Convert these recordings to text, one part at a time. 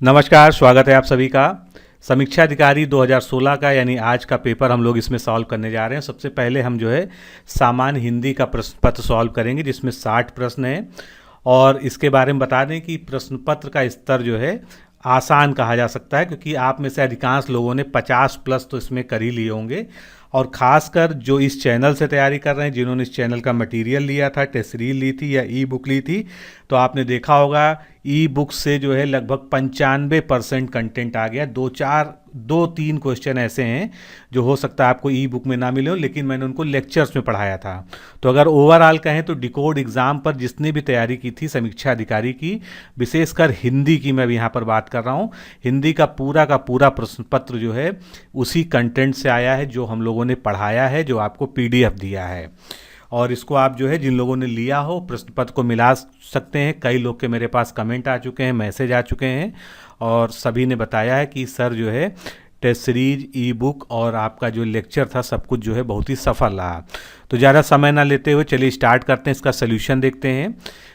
नमस्कार, स्वागत है आप सभी का। समीक्षा अधिकारी 2016 का यानी आज का पेपर हम लोग इसमें सॉल्व करने जा रहे हैं। सबसे पहले हम जो है सामान्य हिंदी का प्रश्न पत्र सॉल्व करेंगे जिसमें 60 प्रश्न हैं और इसके बारे में बता दें कि प्रश्न पत्र का स्तर जो है आसान कहा जा सकता है क्योंकि आप में से अधिकांश लोगों ने 50 प्लस तो इसमें कर ही लिए होंगे। और ख़ासकर जो इस चैनल से तैयारी कर रहे हैं, जिन्होंने इस चैनल का मटेरियल लिया था, टेस्ट सीरीज ली थी या ई बुक ली थी, तो आपने देखा होगा ई बुक से जो है लगभग 95% कंटेंट आ गया। दो तीन क्वेश्चन ऐसे हैं जो हो सकता है आपको ई बुक में ना मिले हो, लेकिन मैंने उनको लेक्चर्स में पढ़ाया था। तो अगर ओवरऑल कहें तो डिकोड एग्ज़ाम पर जिसने भी तैयारी की थी समीक्षा अधिकारी की, विशेषकर हिंदी की मैं यहाँ पर बात कर रहा हूँ, हिंदी का पूरा प्रश्न पत्र जो है उसी कंटेंट से आया है जो हम लोगों ने पढ़ाया है, जो आपको पीडीएफ दिया है। और इसको आप जो है जिन लोगों ने लिया हो प्रश्न पत्र को मिला सकते हैं। कई लोग के मेरे पास कमेंट आ चुके हैं, मैसेज आ चुके हैं और सभी ने बताया है कि सर जो है टेस्ट सीरीज, ई बुक और आपका जो लेक्चर था सब कुछ जो है बहुत ही सफल रहा। तो ज़्यादा समय ना लेते हुए चलिए स्टार्ट करते हैं, इसका सोल्यूशन देखते हैं।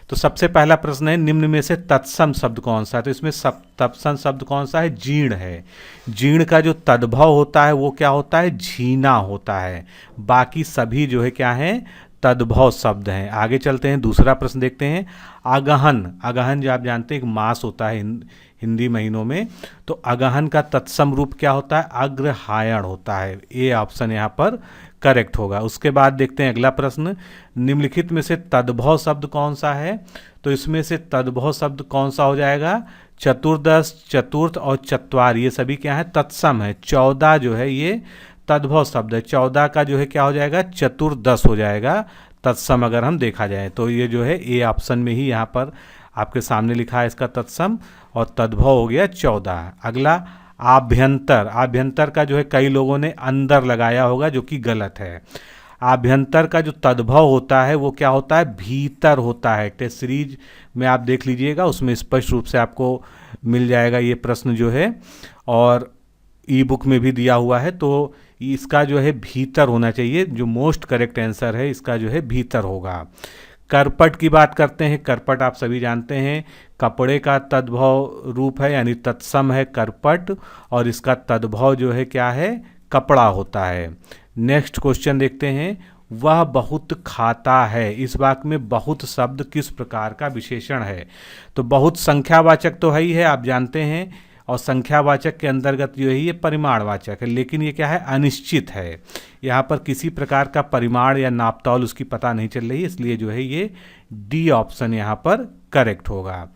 तो सबसे पहला प्रश्न है, निम्न में से तत्सम शब्द कौन सा है? तो इसमें तत्सम शब्द कौन सा है? जीर्ण है। जीर्ण का जो तद्भव होता है वो क्या होता है? झीना होता है। बाकी सभी जो है क्या है? तद्भव शब्द हैं। आगे चलते हैं, दूसरा प्रश्न देखते हैं। अगहन, अगहन जो आप जानते हैं एक मास होता है हिंदी महीनों में, तो अगहन का तत्सम रूप क्या होता है? अग्रहायण होता है। ए ऑप्शन यहाँ पर करेक्ट होगा। उसके बाद देखते हैं अगला प्रश्न, निम्नलिखित में से तद्भव शब्द कौन सा है? तो इसमें से तद्भव शब्द कौन सा हो जाएगा? चतुर्दश, चतुर्थ और चत्वार, ये सभी क्या है? तत्सम है। 14 जो है ये तद्भव शब्द है। 14 का जो है क्या हो जाएगा? चतुर्दश हो जाएगा तत्सम अगर हम देखा जाए तो। ये जो है ए ऑप्शन में ही यहाँ पर आपके सामने लिखा है इसका तत्सम, और तद्भव हो गया 14। अगला आभ्यंतर, आभ्यंतर का जो है कई लोगों ने अंदर लगाया होगा जो कि गलत है। आभ्यंतर का जो तद्भव होता है वो क्या होता है? भीतर होता है। टेस्ट सीरीज में आप देख लीजिएगा, उसमें स्पष्ट रूप से आपको मिल जाएगा ये प्रश्न जो है, और ई बुक में भी दिया हुआ है। तो इसका जो है भीतर होना चाहिए, जो मोस्ट करेक्ट आंसर है इसका जो है भीतर होगा। करपट की बात करते हैं। करपट आप सभी जानते हैं कपड़े का तद्भव रूप है, यानी तत्सम है करपट, और इसका तद्भव जो है क्या है? कपड़ा होता है। नेक्स्ट क्वेश्चन देखते हैं, वह बहुत खाता है। इस वाक्य में बहुत शब्द किस प्रकार का विशेषण है? तो बहुत संख्यावाचक तो है ही है, आप जानते हैं, और संख्यावाचक के अंतर्गत जो है ये परिमाणवाचक है, लेकिन ये क्या है? अनिश्चित है। यहाँ पर किसी प्रकार का परिमाण या नापतौल उसकी पता नहीं चल रही, इसलिए जो है ये डी ऑप्शन यहाँ पर करेक्ट होगा।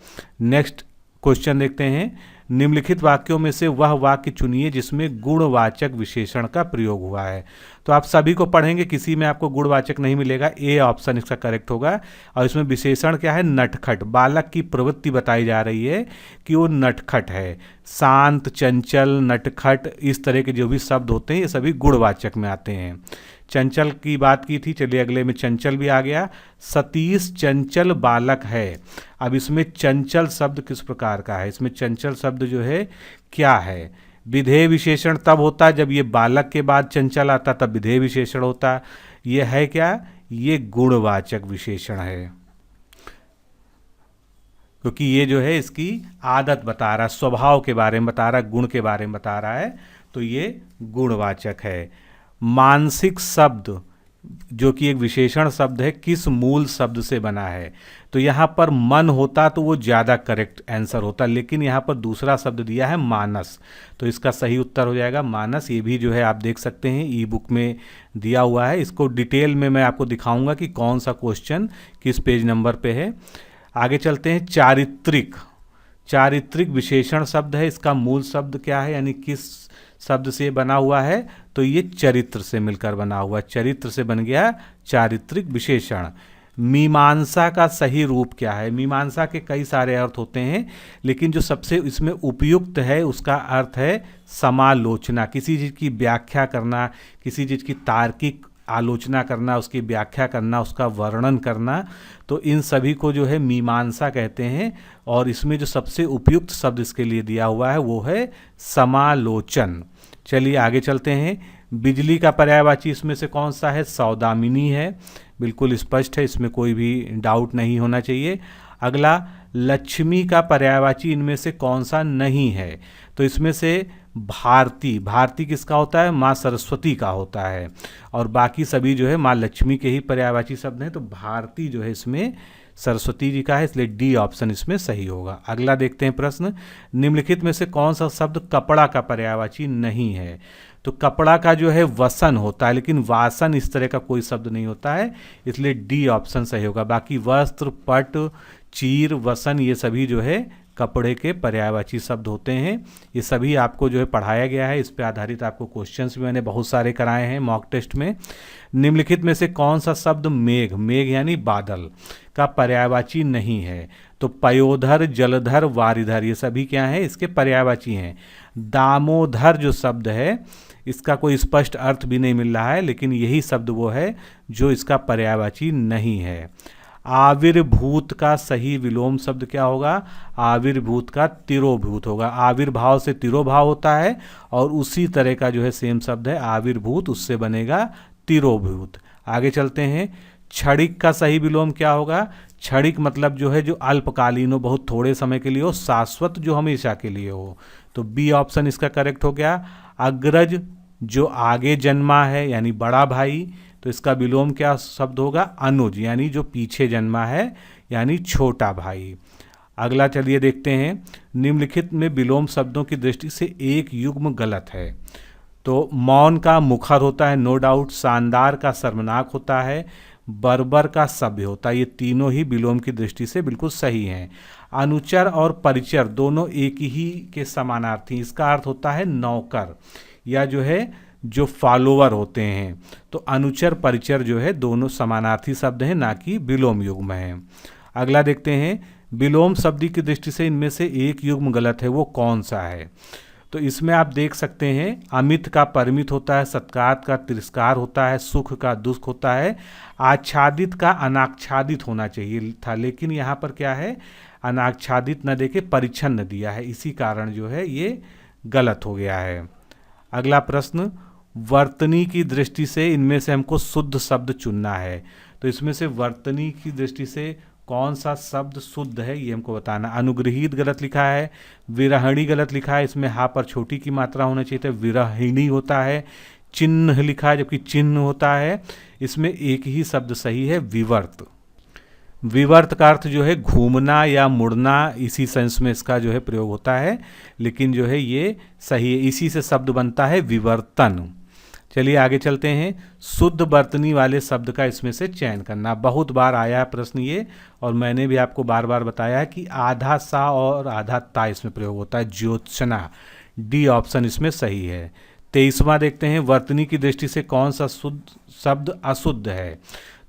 नेक्स्ट क्वेश्चन देखते हैं, निम्नलिखित वाक्यों में से वह वाक्य चुनिए जिसमें गुणवाचक विशेषण का प्रयोग हुआ है। तो आप सभी को पढ़ेंगे, किसी में आपको गुणवाचक नहीं मिलेगा। ए ऑप्शन इसका करेक्ट होगा। और इसमें विशेषण क्या है? नटखट। बालक की प्रवृत्ति बताई जा रही है कि वो नटखट है। शांत, चंचल, नटखट, इस तरह के जो भी शब्द होते हैं ये सभी गुणवाचक में आते हैं। चंचल की बात की थी, चलिए अगले में चंचल भी आ गया। सतीश चंचल बालक है। अब इसमें चंचल शब्द किस प्रकार का है? इसमें चंचल शब्द जो है क्या है? विधेय विशेषण तब होता है जब ये बालक के बाद चंचल आता, तब विधेय विशेषण होता। ये है क्या? ये गुणवाचक विशेषण है, क्योंकि ये जो है इसकी आदत बता रहा है, स्वभाव के बारे में बता रहा है, गुण के बारे में बता रहा है, तो ये गुणवाचक है। मानसिक शब्द जो कि एक विशेषण शब्द है, किस मूल शब्द से बना है? तो यहाँ पर मन होता तो वो ज़्यादा करेक्ट आंसर होता, लेकिन यहाँ पर दूसरा शब्द दिया है मानस, तो इसका सही उत्तर हो जाएगा मानस। ये भी जो है आप देख सकते हैं ई बुक में दिया हुआ है। इसको डिटेल में मैं आपको दिखाऊंगा कि कौन सा क्वेश्चन किस पेज नंबर पे है। आगे चलते हैं, चारित्रिक। चारित्रिक विशेषण शब्द है, इसका मूल शब्द क्या है, यानी किस शब्द से बना हुआ है? तो ये चरित्र से मिलकर बना हुआ, चरित्र से बन गया चारित्रिक विशेषण। मीमांसा का सही रूप क्या है? मीमांसा के कई सारे अर्थ होते हैं, लेकिन जो सबसे इसमें उपयुक्त है उसका अर्थ है समालोचना। किसी चीज़ की व्याख्या करना, किसी चीज़ की तार्किक आलोचना करना, उसकी व्याख्या करना, उसका वर्णन करना, तो इन सभी को जो है मीमांसा कहते हैं। और इसमें जो सबसे उपयुक्त शब्द इसके लिए दिया हुआ है वो है समालोचन। चलिए आगे चलते हैं, बिजली का पर्यायवाची इसमें से कौन सा है? सौदामिनी है, बिल्कुल स्पष्ट है, इसमें कोई भी डाउट नहीं होना चाहिए। अगला, लक्ष्मी का पर्यायवाची इनमें से कौन सा नहीं है? तो इसमें से भारती, भारती किसका होता है? माँ सरस्वती का होता है, और बाकी सभी जो है माँ लक्ष्मी के ही पर्यायवाची शब्द हैं। तो भारती जो है इसमें सरस्वती जी का है, इसलिए डी ऑप्शन इसमें सही होगा। अगला देखते हैं प्रश्न, निम्नलिखित में से कौन सा शब्द कपड़ा का पर्यायवाची नहीं है? तो कपड़ा का जो है वसन होता है, लेकिन वासन इस तरह का कोई शब्द नहीं होता है, इसलिए डी ऑप्शन सही होगा। बाकी वस्त्र, पट, चीर, वसन ये सभी जो है कपड़े के पर्यायवाची शब्द होते हैं। ये सभी आपको जो है पढ़ाया गया है, इस पे आधारित आपको क्वेश्चंस भी मैंने बहुत सारे कराए हैं मॉक टेस्ट में। निम्नलिखित में से कौन सा शब्द मेघ, मेघ यानी बादल, का पर्यायवाची नहीं है? तो पयोधर, जलधर, वारिधर ये सभी क्या हैं? इसके पर्यायवाची हैं। दामोदर जो शब्द है इसका कोई स्पष्ट अर्थ भी नहीं मिल रहा है, लेकिन यही शब्द वो है जो इसका पर्यायवाची नहीं है। आविर्भूत का सही विलोम शब्द क्या होगा? आविर्भूत का तिरोभूत होगा। आविर्भाव से तिरोभाव होता है, और उसी तरह का जो है सेम शब्द है आविर्भूत, उससे बनेगा तिरोभूत। आगे चलते हैं, क्षणिक का सही विलोम क्या होगा? क्षणिक मतलब जो है जो अल्पकालीन हो, बहुत थोड़े समय के लिए हो, शाश्वत जो हमेशा के लिए हो। तो बी ऑप्शन इसका करेक्ट हो गया। अग्रज जो आगे जन्मा है यानी बड़ा भाई, तो इसका विलोम क्या शब्द होगा? अनुज यानी जो पीछे जन्मा है यानी छोटा भाई। अगला चलिए देखते हैं, निम्नलिखित में विलोम शब्दों की दृष्टि से एक युग्म गलत है। तो मौन का मुखर होता है, नो डाउट। शानदार का शर्मनाक होता है। बर्बर का सभ्य होता है। ये तीनों ही विलोम की दृष्टि से बिल्कुल सही हैं। अनुचर और परिचर दोनों एक ही के समानार्थी, इसका अर्थ होता है नौकर या जो है जो फॉलोवर होते हैं। तो अनुचर परिचर जो है दोनों समानार्थी शब्द हैं, ना कि विलोम युग्म हैं। अगला देखते हैं, विलोम शब्द की दृष्टि से इनमें से एक युग्म गलत है, वो कौन सा है? तो इसमें आप देख सकते हैं, अमित का परिमित होता है, सत्कार का तिरस्कार होता है, सुख का दुख होता है, आच्छादित का अनाच्छादित होना चाहिए था, लेकिन यहाँ पर क्या है? अनाच्छादित न देके परिच्छन दिया है, इसी कारण जो है ये गलत हो गया है। अगला प्रश्न, वर्तनी की दृष्टि से इनमें से हमको शुद्ध शब्द चुनना है। तो इसमें से वर्तनी की दृष्टि से कौन सा शब्द शुद्ध है ये हमको बताना। अनुग्रहित गलत लिखा है, विरहिणी गलत लिखा है, इसमें हा पर छोटी की मात्रा होना चाहिए था, विरहिणी होता है। चिन्ह लिखा है जबकि चिन्ह होता है। इसमें एक ही शब्द सही है, विवर्त। विवर्त का अर्थ जो है घूमना या मुड़ना, इसी सेंस में इसका जो है प्रयोग होता है, लेकिन जो है ये सही है, इसी से शब्द बनता है विवर्तन। चलिए आगे चलते हैं, शुद्ध वर्तनी वाले शब्द का इसमें से चयन करना। बहुत बार आया है प्रश्न ये, और मैंने भी आपको बार बार बताया है कि आधा सा और आधा ता इसमें प्रयोग होता है, ज्योत्सना। डी ऑप्शन इसमें सही है। 23वां देखते हैं, वर्तनी की दृष्टि से कौन सा शुद्ध शब्द अशुद्ध है?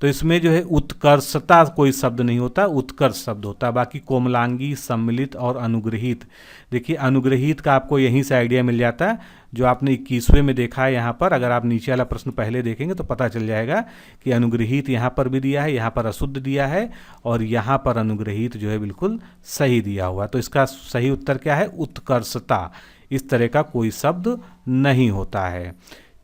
तो इसमें जो है उत्कर्षता कोई शब्द नहीं होता, उत्कर्ष शब्द होता है। बाकी कोमलांगी, सम्मिलित और अनुग्रहित। देखिए अनुग्रहित का आपको यहीं से आइडिया मिल जाता है, जो आपने 21वें में देखा है यहाँ पर। अगर आप नीचे वाला प्रश्न पहले देखेंगे तो पता चल जाएगा कि अनुग्रहित यहाँ पर भी दिया है, यहाँ पर अशुद्ध दिया है, और यहाँ पर अनुग्रहित जो है बिल्कुल सही दिया हुआ। तो इसका सही उत्तर क्या है? उत्कर्षता। इस तरह का कोई शब्द नहीं होता है।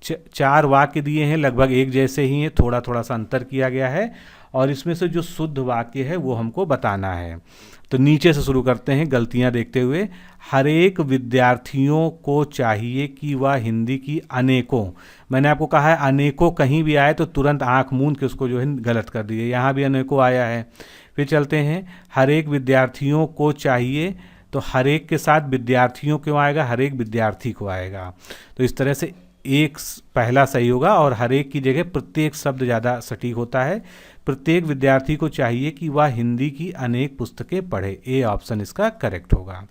4 वाक्य दिए हैं, लगभग एक जैसे ही हैं, थोड़ा थोड़ा सा अंतर किया गया है, और इसमें से जो शुद्ध वाक्य है वो हमको बताना है। तो नीचे से शुरू करते हैं गलतियां देखते हुए। हर एक विद्यार्थियों को चाहिए कि वह हिंदी की अनेकों, मैंने आपको कहा है अनेकों कहीं भी आए तो तुरंत आंख मूंद के उसको जो है गलत कर दिए, यहाँ भी अनेकों आया है। फिर चलते हैं, हर एक विद्यार्थियों को चाहिए, तो हर एक के साथ विद्यार्थियों क्यों आएगा? हर एक विद्यार्थी को आएगा। तो इस तरह से एक पहला सही होगा, और हर एक की जगह प्रत्येक शब्द ज़्यादा सटीक होता है। प्रत्येक विद्यार्थी को चाहिए कि वह हिंदी की अनेक पुस्तकें पढ़े। ए ऑप्शन इसका करेक्ट होगा।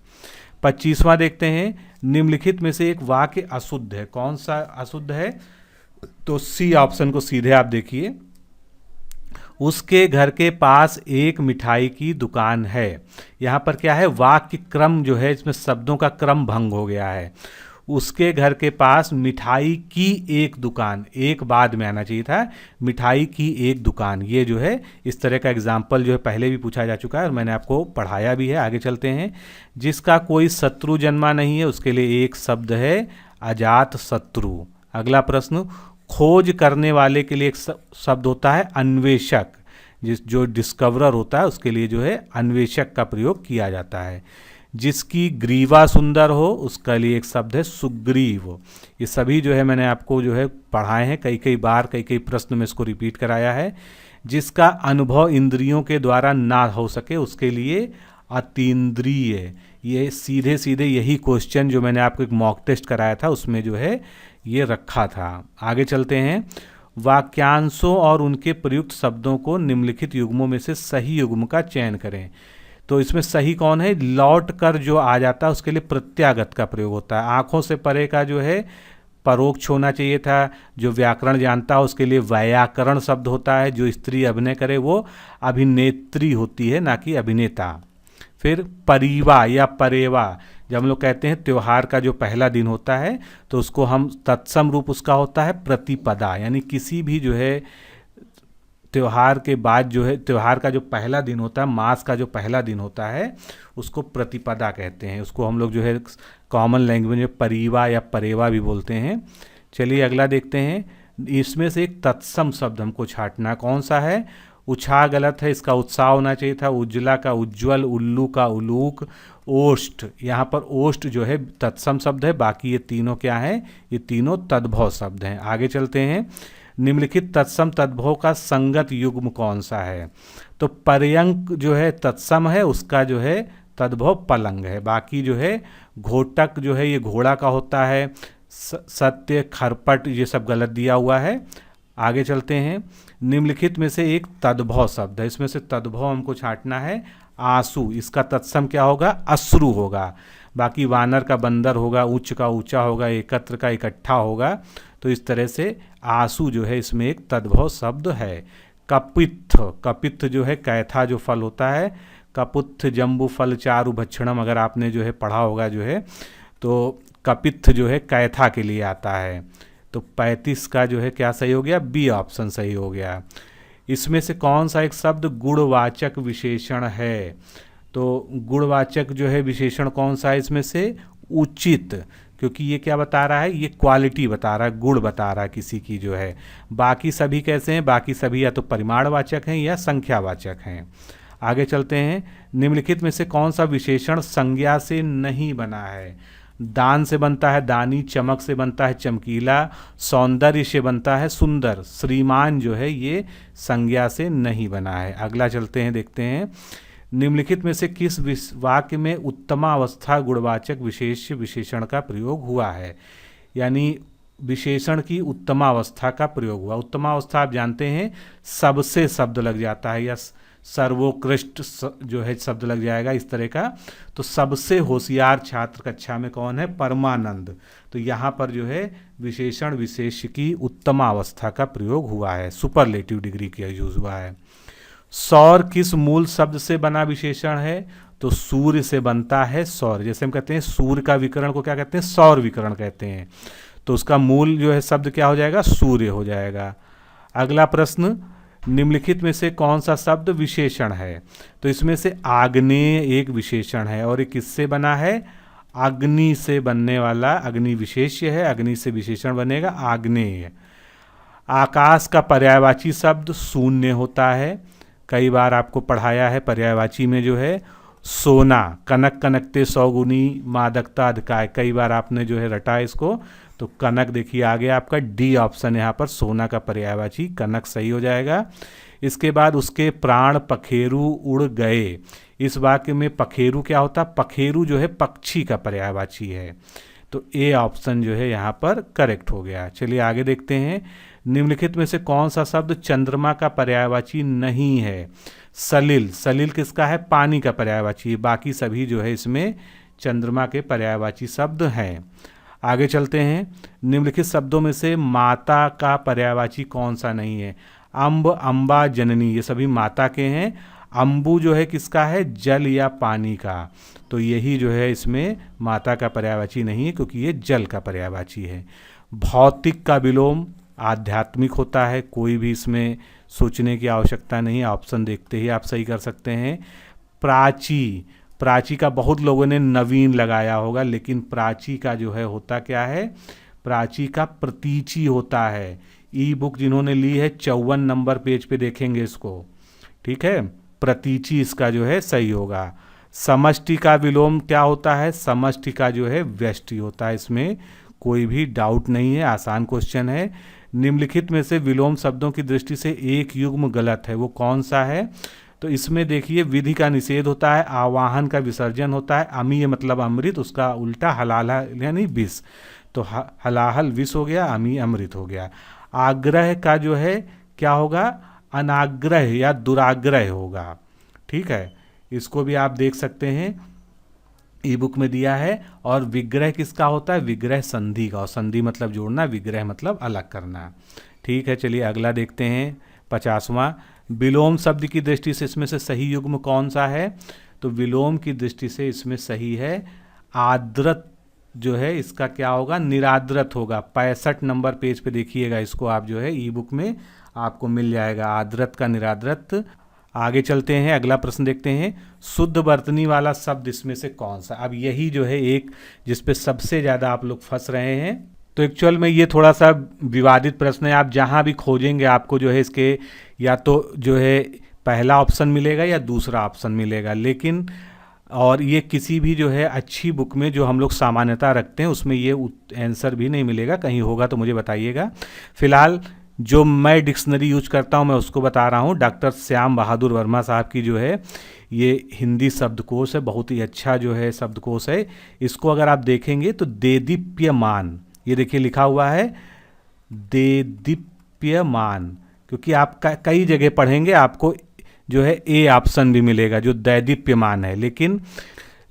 25वां देखते हैं, निम्नलिखित में से एक वाक्य अशुद्ध है, कौन सा अशुद्ध है? तो सी ऑप्शन को सीधे आप देखिए, उसके घर के पास एक मिठाई की दुकान है। यहाँ पर क्या है? वाक्य क्रम जो है इसमें शब्दों का क्रम भंग हो गया है। उसके घर के पास मिठाई की एक दुकान, एक बाद में आना चाहिए था, मिठाई की एक दुकान। ये जो है इस तरह का एग्जाम्पल जो है पहले भी पूछा जा चुका है और मैंने आपको पढ़ाया भी है। आगे चलते हैं, जिसका कोई शत्रु जन्मा नहीं है उसके लिए एक शब्द है अजात शत्रु। अगला प्रश्न, खोज करने वाले के लिए एक शब्द होता है अन्वेषक, जो डिस्कवरर होता है उसके लिए जो है अन्वेषक का प्रयोग किया जाता है। जिसकी ग्रीवा सुंदर हो उसका लिए एक शब्द है सुग्रीव। ये सभी जो है मैंने आपको जो है पढ़ाए हैं कई कई बार, कई कई प्रश्न में इसको रिपीट कराया है। जिसका अनुभव इंद्रियों के द्वारा ना हो सके उसके लिए अतीन्द्रिय। ये सीधे सीधे यही क्वेश्चन जो मैंने आपको एक मॉक टेस्ट कराया था उसमें जो है ये रखा था। आगे चलते हैं। वाक्यांशों और उनके प्रयुक्त शब्दों को निम्नलिखित युग्मों में से सही युग्म का चयन करें। तो इसमें सही कौन है? लौट कर जो आ जाता है उसके लिए प्रत्यागत का प्रयोग होता है। आंखों से परे का जो है परोक्ष होना चाहिए था। जो व्याकरण जानता है उसके लिए व्याकरण शब्द होता है। जो स्त्री अभिनय करे वो अभिनेत्री होती है, ना कि अभिनेता। फिर परिवा या परेवा, जब हम लोग कहते हैं त्योहार का जो पहला दिन होता है तो उसको हम तत्सम रूप उसका होता है प्रतिपदा, यानी किसी भी जो है त्योहार के बाद जो है त्योहार का जो पहला दिन होता है, मास का जो पहला दिन होता है उसको प्रतिपदा कहते हैं। उसको हम लोग जो है कॉमन लैंग्वेज में परिवा या परेवा भी बोलते हैं। चलिए अगला देखते हैं। इसमें से एक तत्सम शब्द हमको छांटना, कौन सा है? उछा गलत है, इसका उत्साह होना चाहिए था। उज्ज्वला का उज्ज्वल, उल्लू का उलूक, ओष्ठ, यहाँ पर ओष्ठ जो है तत्सम शब्द है। बाकी ये तीनों क्या हैं? ये तीनों तद्भव शब्द हैं। आगे चलते हैं। निम्नलिखित तत्सम तद्भव का संगत युग्म कौन सा है? तो पर्यंक जो है तत्सम है, उसका जो है तद्भव पलंग है। बाकी जो है घोटक जो है ये घोड़ा का होता है। सत्य, खरपट, ये सब गलत दिया हुआ है। आगे चलते हैं। निम्नलिखित में से एक तद्भव शब्द है, इसमें से तद्भव हमको छांटना है। आंसू, इसका तत्सम क्या होगा? अश्रु होगा। बाकी वानर का बंदर होगा, उच्च का ऊंचा होगा, एकत्र का इकट्ठा होगा। तो इस तरह से आंसू जो है इसमें एक तद्भव शब्द है। कपित्थ, कपित्थ जो है कैथा जो फल होता है। कपुत्थ जम्बू फल चारु भक्षणम, अगर आपने जो है पढ़ा होगा जो है, तो कपित्थ जो है कैथा के लिए आता है। तो 35 का जो है क्या सही हो गया? बी ऑप्शन सही हो गया। इसमें से कौन सा एक शब्द गुणवाचक विशेषण है? तो गुणवाचक जो है विशेषण कौन सा है इसमें से? उचित, क्योंकि ये क्या बता रहा है? ये क्वालिटी बता रहा है, गुण बता रहा है किसी की जो है। बाकी सभी कैसे हैं? बाकी सभी या तो परिमाणवाचक हैं या संख्यावाचक हैं। आगे चलते हैं। निम्नलिखित में से कौन सा विशेषण संज्ञा से नहीं बना है? दान से बनता है दानी, चमक से बनता है चमकीला, सौंदर्य से बनता है सुंदर। श्रीमान जो है ये संज्ञा से नहीं बना है। अगला चलते हैं, देखते हैं। निम्नलिखित में से किस वाक्य में उत्तमावस्था गुणवाचक विशेष विशेषण का प्रयोग हुआ है? यानी विशेषण की उत्तमावस्था का प्रयोग हुआ। उत्तमावस्था आप जानते हैं सबसे शब्द लग जाता है, या सर्वोत्कृष्ट जो है शब्द लग जाएगा, इस तरह का। तो सबसे होशियार छात्र कक्षा में कौन है? परमानंद। तो यहाँ पर जो है विशेषण विशेष की उत्तमावस्था का प्रयोग हुआ है, सुपरलेटिव डिग्री का यूज हुआ है। सौर किस मूल शब्द से बना विशेषण है? तो सूर्य से बनता है सौर। जैसे हम कहते हैं सूर्य का विकर्ण को क्या कहते हैं? सौर विकर्ण कहते हैं। तो उसका मूल जो है शब्द क्या हो जाएगा? सूर्य हो जाएगा। अगला प्रश्न, निम्नलिखित में से कौन सा शब्द विशेषण है? तो इसमें से आग्नेय एक विशेषण है, और ये किससे बना है? अग्नि से बनने वाला, अग्नि विशेष्य है, अग्नि से विशेषण बनेगा आग्नेय। आकाश का पर्यायवाची शब्द शून्य होता है। कई बार आपको पढ़ाया है पर्यायवाची में जो है सोना, कनक कनकते सौगुनी मादकता अधिकाय, कई बार आपने जो है रटा इसको। तो कनक देखिए आगे आपका डी ऑप्शन यहाँ पर सोना का पर्यायवाची कनक सही हो जाएगा। इसके बाद उसके प्राण पखेरु उड़ गए, इस वाक्य में पखेरु क्या होता? पखेरु जो है पक्षी का पर्यायवाची है। तो ए ऑप्शन जो है यहाँ पर करेक्ट हो गया। चलिए आगे देखते हैं। निम्नलिखित में से कौन सा शब्द चंद्रमा का पर्यायवाची नहीं है? सलिल, सलिल किसका है? पानी का पर्यायवाची है। बाकी सभी जो है इसमें चंद्रमा के पर्यायवाची शब्द हैं। आगे चलते हैं। निम्नलिखित शब्दों में से माता का पर्यायवाची कौन सा नहीं है? अम्ब, अम्बा, जननी, ये सभी माता के हैं। अम्बु जो है किसका है? जल या पानी का। तो यही जो है इसमें माता का पर्यायवाची नहीं है, क्योंकि ये जल का पर्यायवाची है। भौतिक का विलोम आध्यात्मिक होता है, कोई भी इसमें सोचने की आवश्यकता नहीं, ऑप्शन देखते ही आप सही कर सकते हैं। प्राची, प्राची का बहुत लोगों ने नवीन लगाया होगा, लेकिन प्राची का जो है होता क्या है? प्राची का प्रतीची होता है। ई बुक जिन्होंने ली है 54 नंबर पेज पे देखेंगे इसको। ठीक है, प्रतीची इसका जो है सही होगा। समष्टि का विलोम क्या होता है? समष्टि का जो है व्यष्टि होता है, इसमें कोई भी डाउट नहीं है, आसान क्वेश्चन है। निम्नलिखित में से विलोम शब्दों की दृष्टि से एक युग्म गलत है, वो कौन सा है? तो इसमें देखिए विधि का निषेध होता है, आवाहन का विसर्जन होता है, अमीय मतलब अमृत, उसका उल्टा हलाला यानी विष, तो हलाहल विष हो गया, अमीय अमृत हो गया। आग्रह का जो है क्या होगा? अनाग्रह या दुराग्रह होगा। ठीक है, इसको भी आप देख सकते हैं, ई बुक में दिया है। और विग्रह किसका होता है? विग्रह संधि का, और संधि मतलब जोड़ना, विग्रह मतलब अलग करना। ठीक है, चलिए अगला देखते हैं 50वां। विलोम शब्द की दृष्टि से इसमें से सही युग्म कौन सा है? तो विलोम की दृष्टि से इसमें सही है आद्रत, जो है इसका क्या होगा? निराद्रत होगा। 65 नंबर पेज पे देखिएगा, इसको आप जो है ई बुक में आपको मिल जाएगा, आद्रत का निराद्रत। आगे चलते हैं, अगला प्रश्न देखते हैं। शुद्ध वर्तनी वाला शब्द इसमें से कौन सा? अब यही जो है एक जिसपे सबसे ज़्यादा आप लोग फंस रहे हैं। तो एक्चुअल में ये थोड़ा सा विवादित प्रश्न है, आप जहाँ भी खोजेंगे आपको जो है इसके या तो जो है पहला ऑप्शन मिलेगा या दूसरा ऑप्शन मिलेगा, लेकिन और ये किसी भी जो है अच्छी बुक में जो हम लोग सामान्यता रखते हैं उसमें ये आंसर भी नहीं मिलेगा, कहीं होगा तो मुझे बताइएगा। फिलहाल जो मैं डिक्शनरी यूज करता हूँ मैं उसको बता रहा हूँ, डॉक्टर श्याम बहादुर वर्मा साहब की जो है ये हिंदी शब्दकोश है, बहुत ही अच्छा जो है शब्दकोश है। इसको अगर आप देखेंगे तो देदीप्यमान, ये देखिए लिखा हुआ है देदीप्यमान, क्योंकि आप कई जगह पढ़ेंगे आपको जो है ए ऑप्शन भी मिलेगा जो दैदीप्यमान है,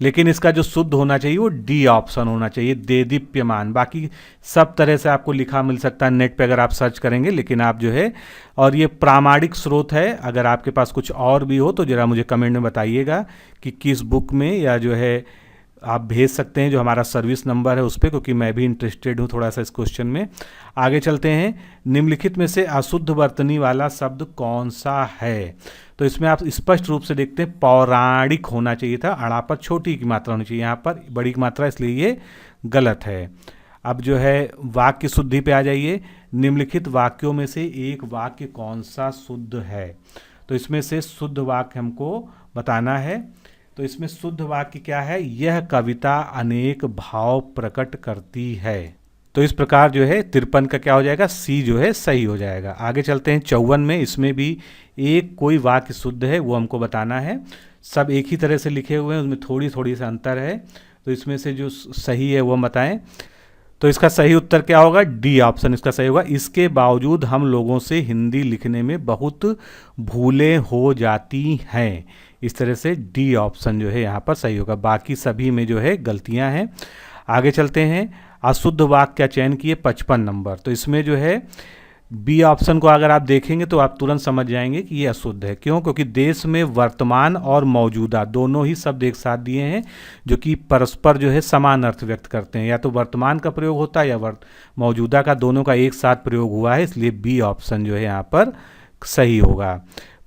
लेकिन इसका जो शुद्ध होना चाहिए वो डी ऑप्शन होना चाहिए, देदीप्यमान। बाकी सब तरह से आपको लिखा मिल सकता है नेट पे अगर आप सर्च करेंगे, लेकिन आप जो है, और ये प्रामाणिक स्रोत है, अगर आपके पास कुछ और भी हो तो ज़रा मुझे कमेंट में बताइएगा कि किस बुक में, या जो है आप भेज सकते हैं जो हमारा सर्विस नंबर है उस पर, क्योंकि मैं भी इंटरेस्टेड हूँ थोड़ा सा इस क्वेश्चन में। आगे चलते हैं, निम्नलिखित में से अशुद्ध वर्तनी वाला शब्द कौन सा है? तो इसमें आप स्पष्ट रूप से देखते हैं पौराणिक होना चाहिए था, अड़ा पर छोटी की मात्रा होनी चाहिए, यहाँ पर बड़ी की मात्रा, इसलिए ये गलत है। अब जो है वाक्य शुद्धि पे आ जाइए। निम्नलिखित वाक्यों में से एक वाक्य कौन सा शुद्ध है? तो इसमें से शुद्ध वाक्य हमको बताना है। तो इसमें शुद्ध वाक्य क्या है? यह कविता अनेक भाव प्रकट करती है। तो इस प्रकार जो है 53 का क्या हो जाएगा? सी जो है सही हो जाएगा। आगे चलते हैं 54 में, इसमें भी एक कोई वाक्य शुद्ध है वो हमको बताना है। सब एक ही तरह से लिखे हुए हैं, उसमें थोड़ी थोड़ी सा अंतर है, तो इसमें से जो सही है वो बताएं। तो इसका सही उत्तर क्या होगा? डी ऑप्शन इसका सही होगा। इसके बावजूद हम लोगों से हिंदी लिखने में बहुत भूलें हो जाती हैं। इस तरह से डी ऑप्शन जो है यहाँ पर सही होगा, बाकी सभी में जो है गलतियाँ हैं। आगे चलते हैं, अशुद्ध वाक्य का चयन किए 55 नंबर। तो इसमें जो है बी ऑप्शन को अगर आप देखेंगे तो आप तुरंत समझ जाएंगे कि ये अशुद्ध है। क्यों? क्योंकि देश में वर्तमान और मौजूदा दोनों ही शब्द एक साथ दिए हैं जो कि परस्पर जो है समान अर्थ व्यक्त करते हैं, या तो वर्तमान का प्रयोग होता है या मौजूदा का, दोनों का एक साथ प्रयोग हुआ है, इसलिए बी ऑप्शन जो है यहाँ पर सही होगा।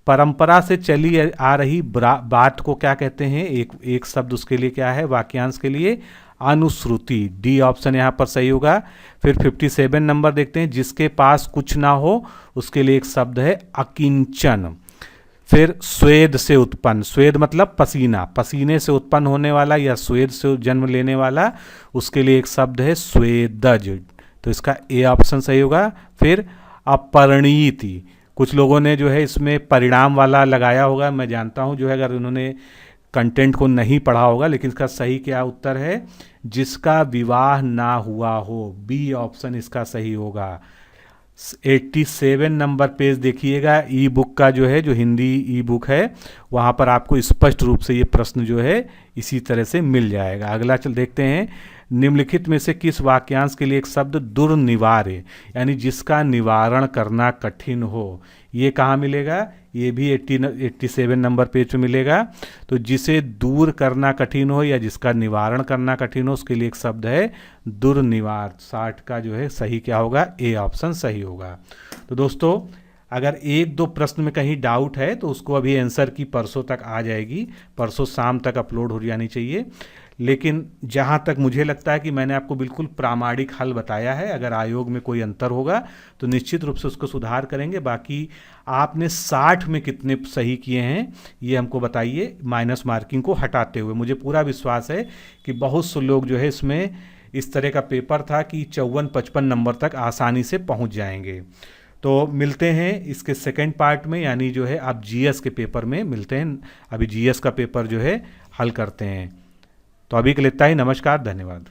परंपरा से चली आ रही बात को क्या कहते हैं? एक शब्द उसके लिए क्या है वाक्यांश के लिए? अनुश्रुति। डी ऑप्शन यहाँ पर सही होगा। फिर 57 नंबर देखते हैं, जिसके पास कुछ ना हो उसके लिए एक शब्द है अकिंचन। फिर स्वेद से उत्पन्न, स्वेद मतलब पसीना, पसीने से उत्पन्न होने वाला या स्वेद से जन्म लेने वाला, उसके लिए एक शब्द है स्वेदज, तो इसका ए ऑप्शन सही होगा। फिर अपरिणीति, कुछ लोगों ने जो है इसमें परिणाम वाला लगाया होगा, मैं जानता हूँ जो है अगर उन्होंने कंटेंट को नहीं पढ़ा होगा, लेकिन इसका सही क्या उत्तर है? जिसका विवाह ना हुआ हो, बी ऑप्शन इसका सही होगा। 87 नंबर पेज देखिएगा, ई बुक का जो है, जो हिंदी ई बुक है, वहाँ पर आपको स्पष्ट रूप से ये प्रश्न जो है इसी तरह से मिल जाएगा। अगला चल देखते हैं, निम्नलिखित में से किस वाक्यांश के लिए एक शब्द दुर्निवार्य, यानी जिसका निवारण करना कठिन हो, ये कहाँ मिलेगा? ये भी 87 नंबर पेज पे मिलेगा। तो जिसे दूर करना कठिन हो या जिसका निवारण करना कठिन हो, उसके लिए एक शब्द है दुर्निवार। 60 का जो है सही क्या होगा? ए ऑप्शन सही होगा। तो दोस्तों अगर एक दो प्रश्न में कहीं डाउट है तो उसको अभी आंसर की परसों तक आ जाएगी, परसों शाम तक अपलोड हो जानी चाहिए। लेकिन जहाँ तक मुझे लगता है कि मैंने आपको बिल्कुल प्रामाणिक हल बताया है। अगर आयोग में कोई अंतर होगा तो निश्चित रूप से उसको सुधार करेंगे। बाकी आपने 60 में कितने सही किए हैं ये हमको बताइए, माइनस मार्किंग को हटाते हुए। मुझे पूरा विश्वास है कि बहुत से लोग जो है इसमें इस तरह का पेपर था कि 54-55 नंबर तक आसानी से पहुंच जाएंगे। तो मिलते हैं इसके सेकंड पार्ट में, यानी जो है आप जीएस के पेपर में मिलते हैं। अभी जीएस का पेपर जो है हल करते हैं। तो अभी के लिए इतना ही। नमस्कार, धन्यवाद।